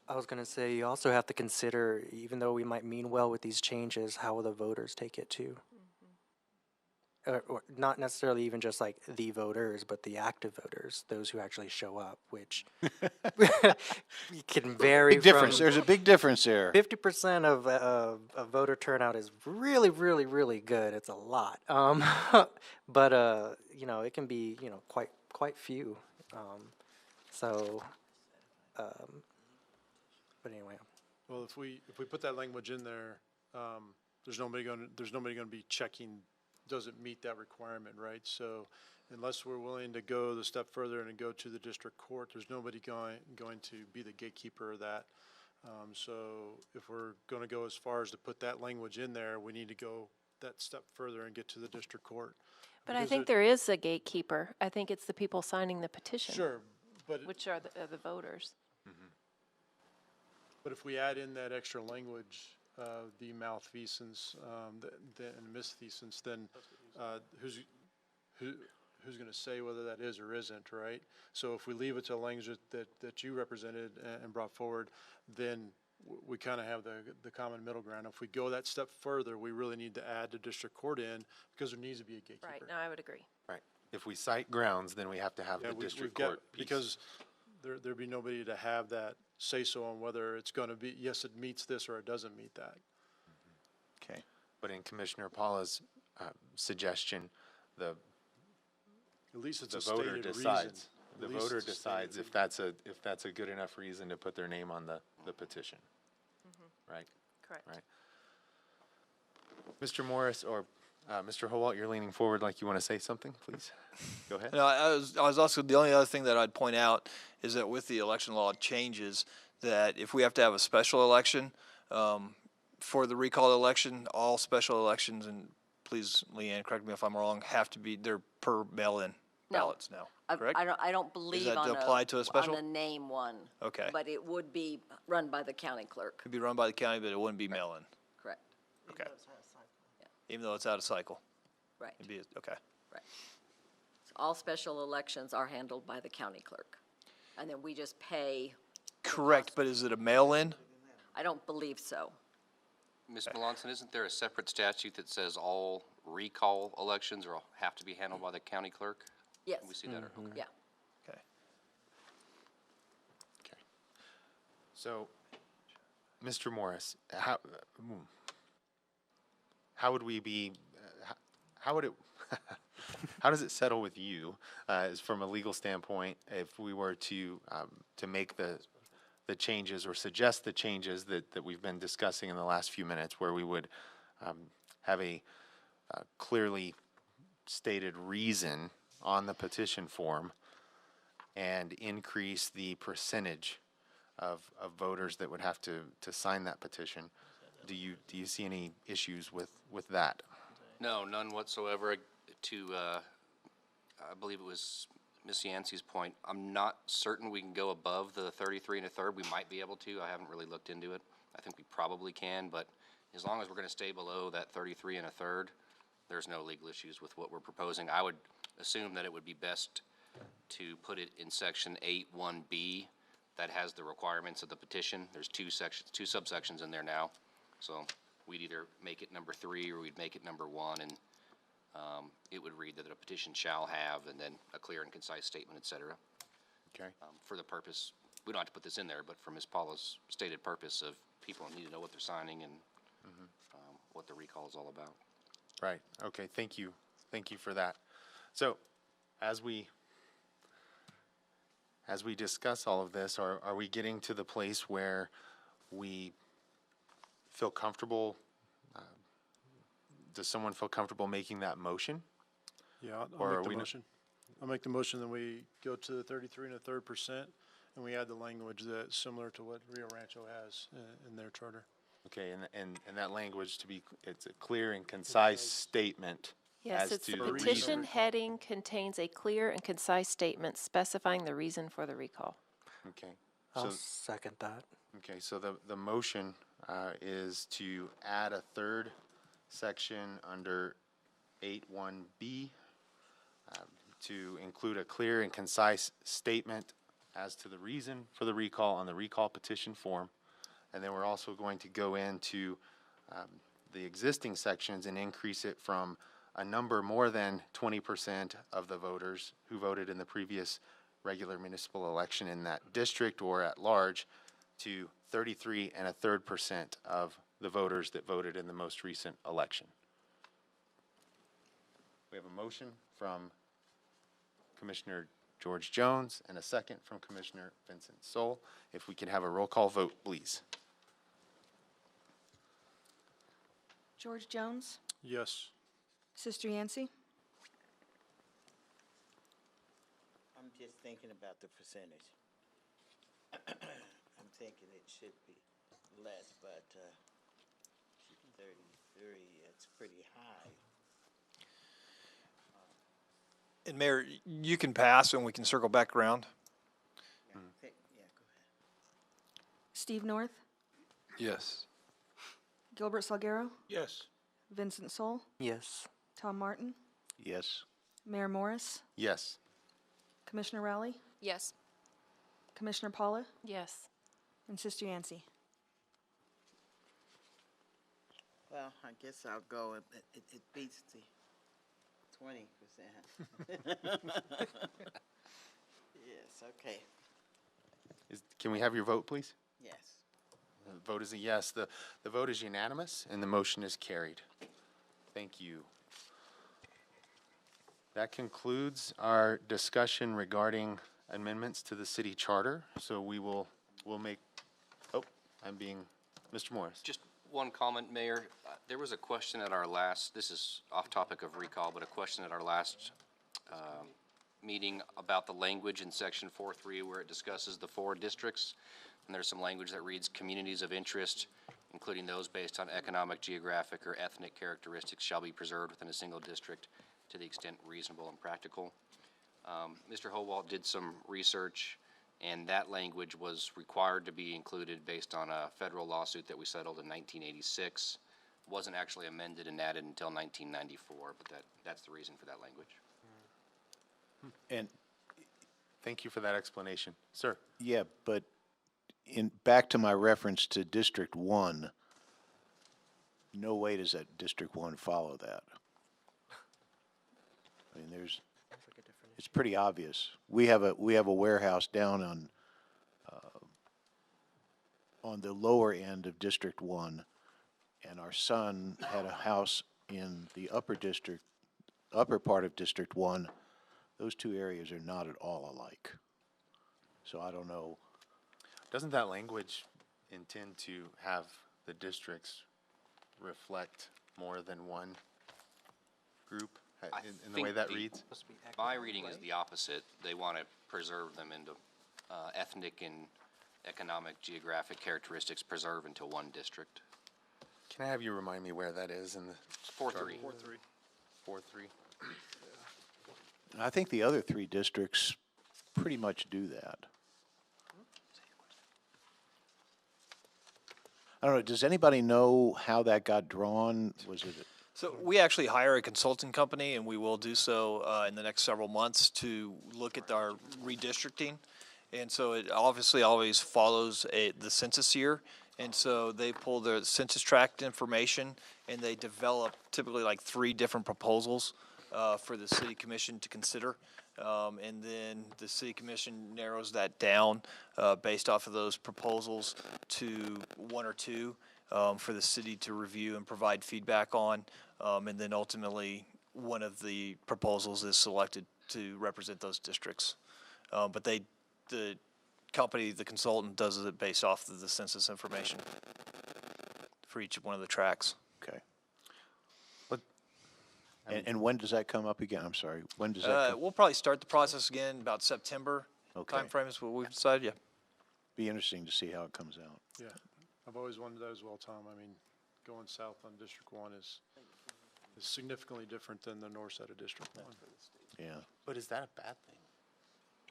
I was going to say, you also have to consider, even though we might mean well with these changes, how will the voters take it too? Or not necessarily even just like the voters, but the active voters, those who actually show up, which can vary. Big difference. From There's a big difference there. 50% of voter turnout is really, really, really good. It's a lot. But you know, it can be, you know, quite few. But anyway. Well, if we put that language in there, there's nobody going to be checking, does it meet that requirement, right? So unless we're willing to go the step further and go to the district court, there's nobody going to be the gatekeeper of that. So if we're gonna go as far as to put that language in there, we need to go that step further and get to the district court. But I Because think it- there is a gatekeeper. I think it's the people signing the petition. Sure, but, Which are the voters. but if we add in that extra language, the malfeasance, and misfeasance, then, who's gonna say whether that is or isn't, right? So if we leave it to language that you represented and brought forward, then we kind of have the common middle ground. If we go that step further, we really need to add the district court in, because there needs to be a gatekeeper. Right, no, I would agree. Right. If we cite grounds, then we have to have Yeah, the we've district got- court piece. Because there'd be nobody to have that say-so on whether it's gonna be, yes, it meets this or it doesn't meet that. Okay. But in Commissioner Paula's suggestion, the At least it's the a voter stated reason. decides. At The least voter it's a decides stated if that's a good enough reason to put their name on the petition. Right, Correct. right. Mr. Morris or Mr. Howalt, you're leaning forward like you want to say something, please. Go ahead. No, I was also, the only other thing that I'd point out is that with the election law changes, that if we have to have a special election, for the recall election, all special elections, and please, Leanne, correct me if I'm wrong, have to be, they're per mail-in No. ballots now, correct? I don't believe that on apply to a special? on a name one. Okay. But it would be run by the county clerk, It'd be run by the county, but it wouldn't be mail-in, correct? okay? Even though it's out of cycle, Right, it'd be, okay. right. So all special elections are handled by the county clerk. And then we just pay, Correct, but is it a mail-in? I don't believe so. Ms. Melanson, isn't there a separate statute that says all recall elections or have to be handled by the county clerk? Yes, We see that, okay. yeah. Okay. Okay. So, Mr. Morris, how would we be, how would it, how does it settle with you, as from a legal standpoint, if we were to make the changes or suggest the changes that we've been discussing in the last few minutes, where we would have a clearly stated reason on the petition form and increase the percentage of voters that would have to sign that petition? Do you see any issues with that? No, none whatsoever. I believe it was Ms. Yancey's point, I'm not certain we can go above the 33 1/3. We might be able to. I haven't really looked into it. I think we probably can, but as long as we're going to stay below that 33 1/3, there's no legal issues with what we're proposing. I would assume that it would be best to put it in section 8(1)(b) that has the requirements of the petition. There's two subsections in there now. So we'd either make it number 3 or we'd make it number 1, and it would read that a petition shall have, and then a clear and concise statement, et cetera. Okay. For the purpose, we don't have to put this in there, but for Ms. Paula's stated purpose of people need to know what they're signing and what the recall is all about. Right, okay, thank you for that. So, as we discuss all of this, are we getting to the place where we feel comfortable, does someone feel comfortable making that motion? Yeah, Or I'll are make the we not- motion. I'll make the motion that we go to the 33 1/3%, and we add the language that's similar to what Rio Rancho has in their charter. Okay, and that language it's a clear and concise statement Yes, as it's to the the reason. petition heading contains a clear and concise statement specifying the reason for the recall. Okay, I'll so, second that. okay, so the motion is to add a third section under 8(1)(b) to include a clear and concise statement as to the reason for the recall on the recall petition form. And then we're also going to go into the existing sections and increase it from a number more than 20% of the voters who voted in the previous regular municipal election in that district or at large to 33 1/3% of the voters that voted in the most recent election. We have a motion from Commissioner George Jones and a second from Commissioner Vincent Soul. If we could have a roll call vote, please. George Jones, Yes. Sister Yancey, I'm just thinking about the percentage. I'm thinking it should be less, but, 33, it's pretty high. And Mayor, you can pass and we can circle back around. Yeah, go ahead. Steve North, Yes. Gilbert Salguero, Yes. Vincent Soul, Yes. Tom Martin, Yes. Mayor Morris, Yes. Commissioner Rowley, Yes. Commissioner Paula, Yes. and Sister Yancy. Well, I guess I'll go, it beats the 20%. Yes, okay, Can we have your vote, please? yes. The vote is a yes. The vote is unanimous, and the motion is carried. Thank you. That concludes our discussion regarding amendments to the city charter. So we'll make, Mr. Morris. Just one comment, Mayor. There was a question at our last, this is off topic of recall, but a question at our last meeting about the language in section 4.3 where it discusses the 4 districts. And there's some language that reads communities of interest, including those based on economic, geographic, or ethnic characteristics shall be preserved within a single district to the extent reasonable and practical. Mr. Howald did some research, and that language was required to be included based on a federal lawsuit that we settled in 1986. Wasn't actually amended and added until 1994, but that's the reason for that language. And, Thank you for that explanation. Sir? yeah, but back to my reference to District 1, no way does that District 1 follow that. I mean, it's pretty obvious. We have a warehouse down on the lower end of District 1, and our son had a house in the upper part of District 1. Those two areas are not at all alike. So I don't know. Doesn't that language intend to have the districts reflect more than one group in the way that reads? My reading is the opposite. They want to preserve them into ethnic and economic, geographic characteristics preserved into one district. Can I have you remind me where that is in the? 4.3. 4.3. I think the other 3 districts pretty much do that. I don't know, does anybody know how that got drawn? Was it? So we actually hire a consulting company, and we will do so in the next several months to look at our redistricting. And so it obviously always follows the census year. And so they pull the census tract information, and they develop typically like 3 different proposals for the city commission to consider. And then the city commission narrows that down based off of those proposals to 1 or 2 for the city to review and provide feedback on. And then ultimately, one of the proposals is selected to represent those districts. But the company, the consultant, does it based off of the census information for each one of the tracks. Okay. And when does that come up again? I'm sorry, when does that come? We'll probably start the process again about September. Okay. Timeframe is what we've decided, yeah. Be interesting to see how it comes out. Yeah, I've always wondered that as well, Tom. I mean, going south on District 1 is significantly different than the north side of District 1. Yeah. But is that a bad thing?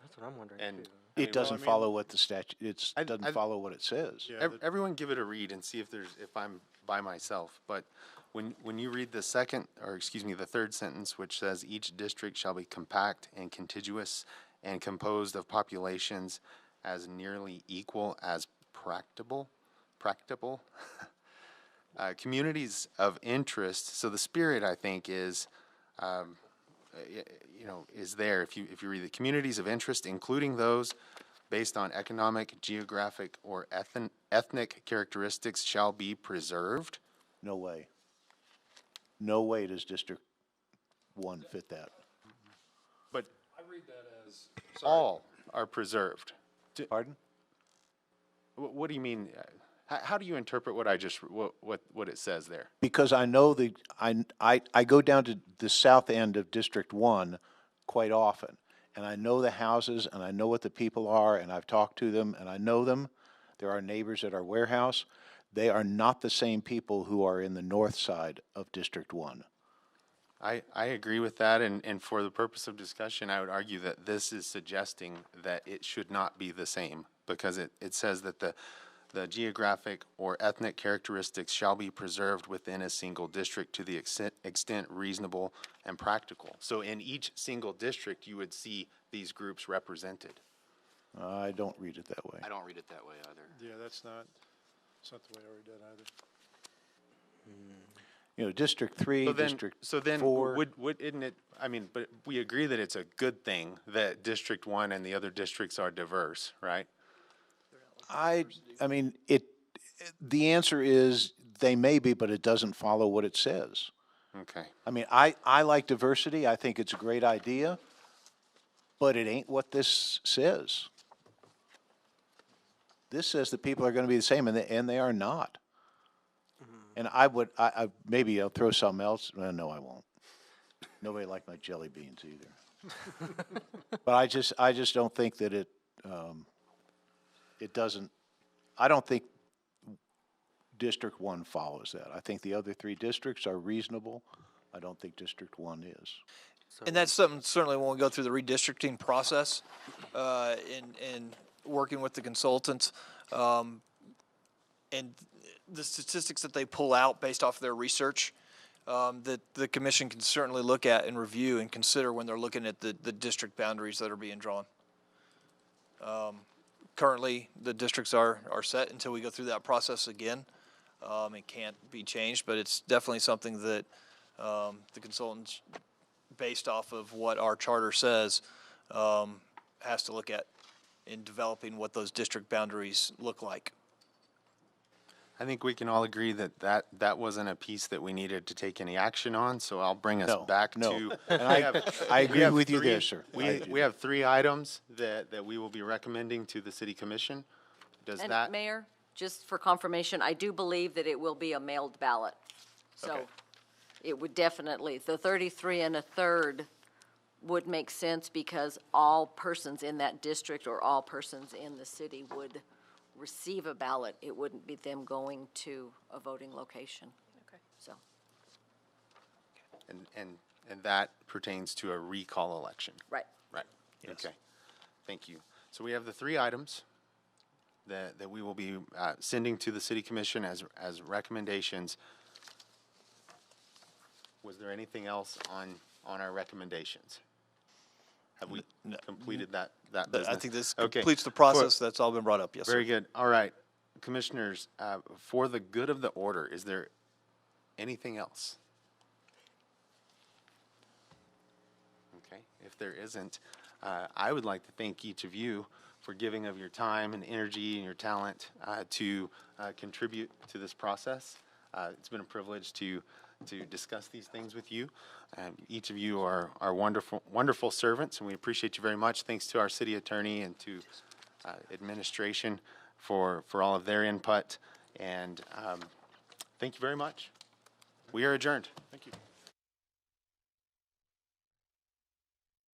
That's what I'm wondering And too. It doesn't I mean- follow what the statute, I- doesn't I- follow what it says. Yeah, Everyone give it a read and see if I'm by myself. But when you read the third sentence, which says each district shall be compact and contiguous and composed of populations as nearly equal as practicable, communities of interest. So the spirit, I think, is, is there. If you read the communities of interest, including those based on economic, geographic, or ethnic characteristics shall be preserved. No way. No way does District 1 fit that. But I read that as. all are preserved. Pardon? What do you mean? How do you interpret what I just what it says there? Because I know I go down to the south end of District 1 quite often, and I know the houses, and I know what the people are, and I've talked to them, and I know them. There are neighbors at our warehouse. They are not the same people who are in the north side of District 1. I agree with that, and for the purpose of discussion, I would argue that this is suggesting that it should not be the same, because it says that the geographic or ethnic characteristics shall be preserved within a single district to the extent reasonable and practical. So in each single district, you would see these groups represented. I don't read it that way. I don't read it that way either. Yeah, that's not the way I read that either. You know, District 3, District 4. Isn't it, I mean, but we agree that it's a good thing that District 1 and the other districts are diverse, right? I mean, the answer is they may be, but it doesn't follow what it says. Okay. I mean, I like diversity. I think it's a great idea, but it ain't what this says. This says that people are going to be the same, and they are not. And maybe I'll throw something else. No, I won't. Nobody liked my jelly beans either. But I just don't think that it doesn't. I don't think District 1 follows that. I think the other 3 districts are reasonable. I don't think District 1 is. And that's something certainly when we go through the redistricting process, in working with the consultants, and the statistics that they pull out based off of their research, that the commission can certainly look at and review and consider when they're looking at the district boundaries that are being drawn. Currently, the districts are set until we go through that process again. It can't be changed, but it's definitely something that the consultants, based off of what our charter says, has to look at in developing what those district boundaries look like. I think we can all agree that wasn't a piece that we needed to take any action on, so I'll bring us back to. And I agree with you there, sir. We have 3 items that we will be recommending to the city commission. Does And that? Mayor, just for confirmation, I do believe that it will be a mailed ballot. So Okay. it would definitely, the 33 1/3 would make sense because all persons in that district or all persons in the city would receive a ballot. It wouldn't be them going to a voting location. Okay. So, And that pertains to a recall election. right. Right. Okay. Thank you. So we have the 3 items that we will be sending to the city commission as recommendations. Was there anything else on our recommendations? Have we completed that business? I think this Okay. completes the process. That's all been brought up. Yes, sir. Very good. All right. Commissioners, for the good of the order, is there anything else? Okay. If there isn't, I would like to thank each of you for giving of your time and energy and your talent to contribute to this process. It's been a privilege to discuss these things with you. Each of you are wonderful servants, and we appreciate you very much. Thanks to our city attorney and to administration for all of their input. And thank you very much. We are adjourned. Thank you.